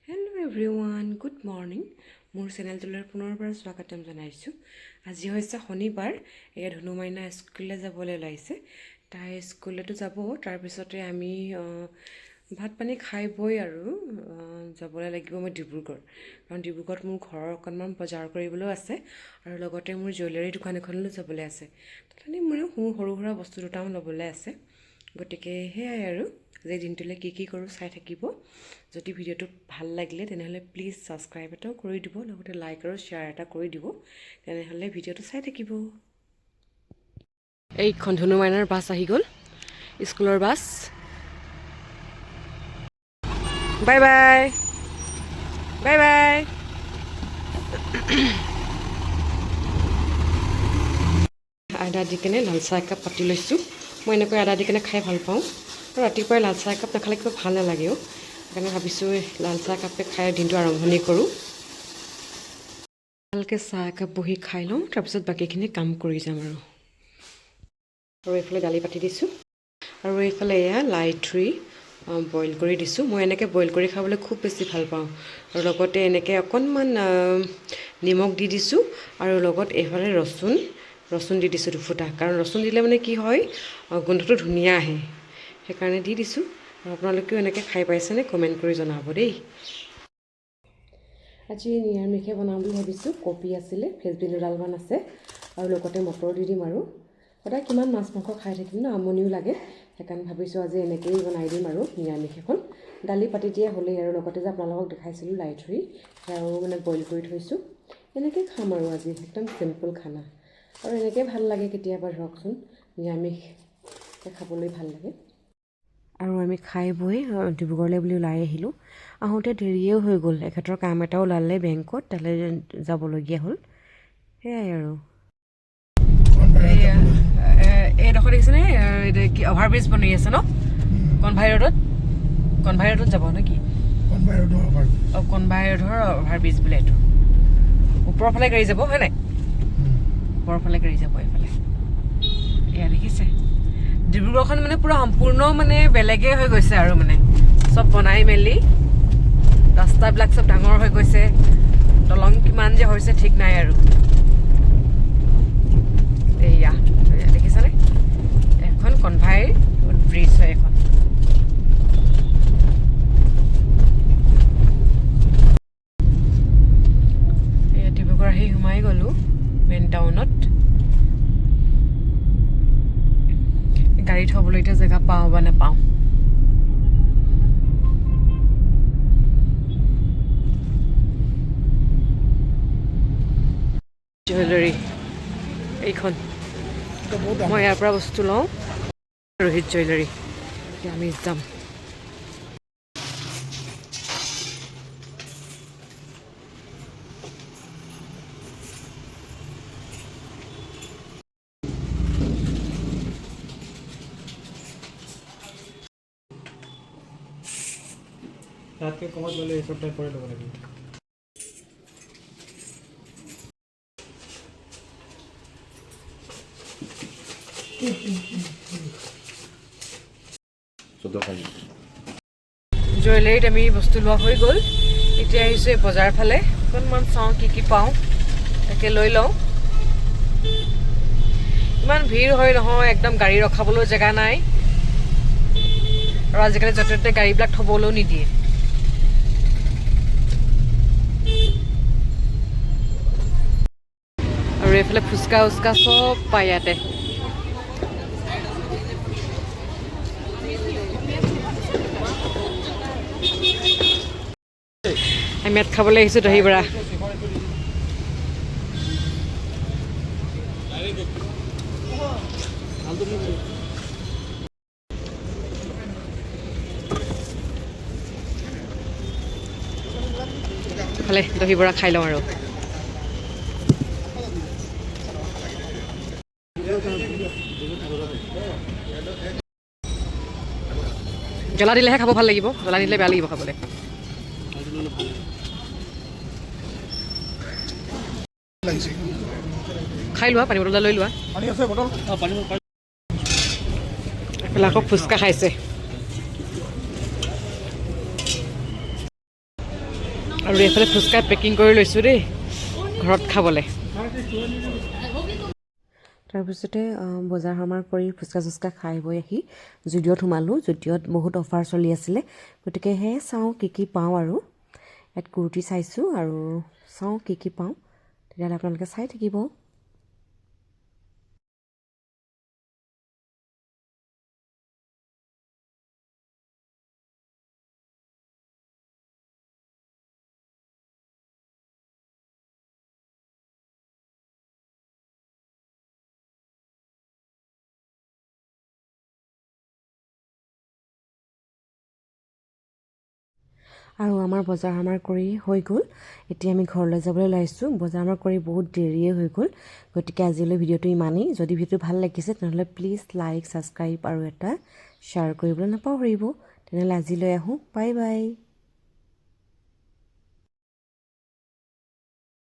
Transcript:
Hello' everyone, good morning. মোৰ চেনেলটোলৈ পুনৰবাৰ স্বাগতম জনাইছোঁ। আজি হৈছে শনিবাৰ। এয়া ধনু মাইনা স্কুললৈ যাবলৈ ওলাইছে। তাই স্কুলতো যাব, তাৰপিছতে আমি ভাত পানী খাই বৈ আৰু যাবলৈ লাগিব মই ডিব্ৰুগড়। কাৰণ ডিব্ৰুগড়ত মোৰ ঘৰৰ অকণমান বজাৰ কৰিবলৈও আছে আৰু লগতে মোৰ জুৱেলাৰী দোকান এখনলৈ যাবলৈ আছে। তাতে মোৰ সৰু সুৰা বস্তু দুটামান ল'বলৈ আছে। গতিকে সেয়াই আৰু আজি দিনটোলৈ কি কৰোঁ চাই থাকিব। যদি ভিডিঅ'টো ভাল লাগিলে তেনেহ'লে প্লিজ ছাবস্ক্ৰাইব এটাও কৰি দিব, লগতে লাইক আৰু শ্বেয়াৰ এটা কৰি দিব। তেনেহ'লে ভিডিঅ'টো চাই থাকিব। এইখন ধনু মাইনাৰ বাছ আহি গ'ল, স্কুলৰ bus. Bye bye bye bye. আদা দি কেনে লাল চাহ একাপ পাতি লৈছোঁ। মই এনেকৈ আদা দি কেনে খাই ভাল পাওঁ আৰু ৰাতিপুৱাই লাল চাহ একাপ নাখালে কিবা ভাল নালাগেও। সেইকাৰণে ভাবিছোঁ লাল চাহ একাপে খাই দিনটো আৰম্ভণি কৰোঁ। ভালকৈ চাহ একাপ বহি খাই লওঁ, তাৰপিছত বাকীখিনি কাম কৰি যাম আৰু এইফালে দালি পাতি দিছোঁ আৰু এইফালে এয়া লাই থ্ৰী বইল কৰি দিছোঁ। মই এনেকৈ বইল কৰি খাবলৈ খুব বেছি ভাল পাওঁ আৰু লগতে এনেকৈ অকণমান নিমখ দি দিছোঁ আৰু লগত এইফালে ৰচুন দি দিছোঁ দুফুটা। কাৰণ ৰচুন দিলে মানে কি হয়, গোন্ধটো ধুনীয়া আহে, সেইকাৰণে দি দিছোঁ। আৰু আপোনালোকেও এনেকৈ খাই পাইছেনে কমেণ্ট কৰি জনাব দেই। আজি নিৰামিষে বনাম বুলি ভাবিছোঁ। কবি আছিলে, ফ্ৰেঞ্চবিন দুডালমান আছে আৰু লগতে মটৰ দি দিম। আৰু সদায় কিমান মাছ মাংস খাই থাকিম ন, আমনিও লাগে। সেইকাৰণে ভাবিছোঁ আজি এনেকৈয়ে বনাই দিম আৰু নিৰামিষ এখন। দালি পাতি দিয়া হ'লেই আৰু লগতে যে আপোনালোকক দেখাইছিলোঁ লাই থ্ৰী, সেয়াও মানে বইল কৰি থৈছোঁ। এনেকৈ খাম আৰু আজি একদম চিম্পল খানা। আৰু এনেকৈ ভাল লাগে কেতিয়াবা, ধৰকচোন নিৰামিষকৈ খাবলৈ ভাল লাগে। আৰু আমি খাই বৈ ডিব্ৰুগড়লৈ বুলি ওলাই আহিলোঁ। আহোঁতে দেৰিয়েও হৈ গ'ল, এখেতৰ কাম এটা ওলালে বেংকত, তালৈ যাবলগীয়া হ'ল। সেয়াই আৰু এইডোখৰ দেখিছেনে, কি অভাৰব্ৰিজ বনি আছে ন, কণভাই ৰোডত যাব নে কি? কণভাই ৰোডৰ অভাৰব্ৰিজ বোলে এইটো। ওপৰৰ ফালে গাড়ী যাব হয় নাই? ওপৰৰ ফালে গাড়ী যাব এইফালে। এয়া দেখিছে, ডিব্ৰুগড়খন মানে পূৰা সম্পূৰ্ণ মানে বেলেগে হৈ গৈছে আৰু মানে চব বনাই মেলি ৰাস্তাবিলাক চব ডাঙৰ হৈ গৈছে। দলং কিমান যে হৈছে ঠিক নাই আৰু। এয়া দেখিছানে, এখন কণভাই ব্ৰিজ হয় এখন। এয়া ডিব্ৰুগড় আহি সোমাই গ'লোঁ মেইন টাউনত। গাড়ী থ'বলৈ এতিয়া জেগা পাওঁ বা নাপাওঁ। জুৱেলাৰী এইখন, মই ইয়াৰ পৰা বস্তু লওঁ। ৰোহিত জুৱেলাৰী, এতিয়া আমি যাম। তাতকৈ কমত গ'লে এই সপ্তাহে কৰি ল'ব লাগিব। জুৱেলাৰীত আমি বস্তু লোৱা হৈ গ'ল। এতিয়া আহিছোঁ এই বজাৰ ফালে, অকণমান চাওঁ কি পাওঁ, তাকে লৈ লওঁ। ইমান ভিৰ হয় নহয়, একদম গাড়ী ৰখাবলৈও জেগা নাই আৰু আজিকালি য'তে ত'তে গাড়ীবিলাক থ'বলৈও নিদিয়ে। আৰু এইফালে ফুচকা উচকা চব পায় ইয়াতে। আমি ইয়াত খাবলৈ আহিছোঁ দহি বৰা। ভালে দহি বৰা খাই লওঁ আৰু জ্বলা দিলেহে খাব ভাল লাগিব, জ্বলা দিলে বেয়া লাগিব খাবলৈ। খাই লোৱা, পানী বটল লৈ লোৱা। এইফালে আকৌ ফুচকা খাইছে। আৰু এইফালে ফুচকা পেকিং কৰি লৈছোঁ দেই ঘৰত খাবলৈ। তাৰপিছতে বজাৰ সমাৰ কৰি ফুচকা চুচকা খাই বৈ আহি জুডিঅ'ত সোমালোঁ। জুডিঅ'ত বহুত অফাৰ চলি আছিলে, গতিকে সেয়ে চাওঁ কি পাওঁ আৰু। ইয়াত কুৰ্তি চাইছোঁ আৰু চাওঁ কি পাওঁ, তেতিয়াহ'লে আপোনালোকে চাই থাকিব। আৰু আমাৰ বজাৰ সমাৰ কৰি হৈ গ'ল। এতিয়া আমি ঘৰলৈ যাবলৈ ওলাইছোঁ। বজাৰ সমাৰ কৰি বহুত দেৰিয়ে হৈ গ'ল, গতিকে আজিলৈ ভিডিঅ'টো ইমানেই। যদি ভিডিঅ'টো ভাল লাগিছে তেনেহ'লে প্লিজ লাইক, ছাবস্ক্ৰাইব আৰু এটা শ্বেয়াৰ কৰিবলৈ নাপাহৰিব। তেনেহ'লে আজিলৈ আহোঁ, বাই বাই।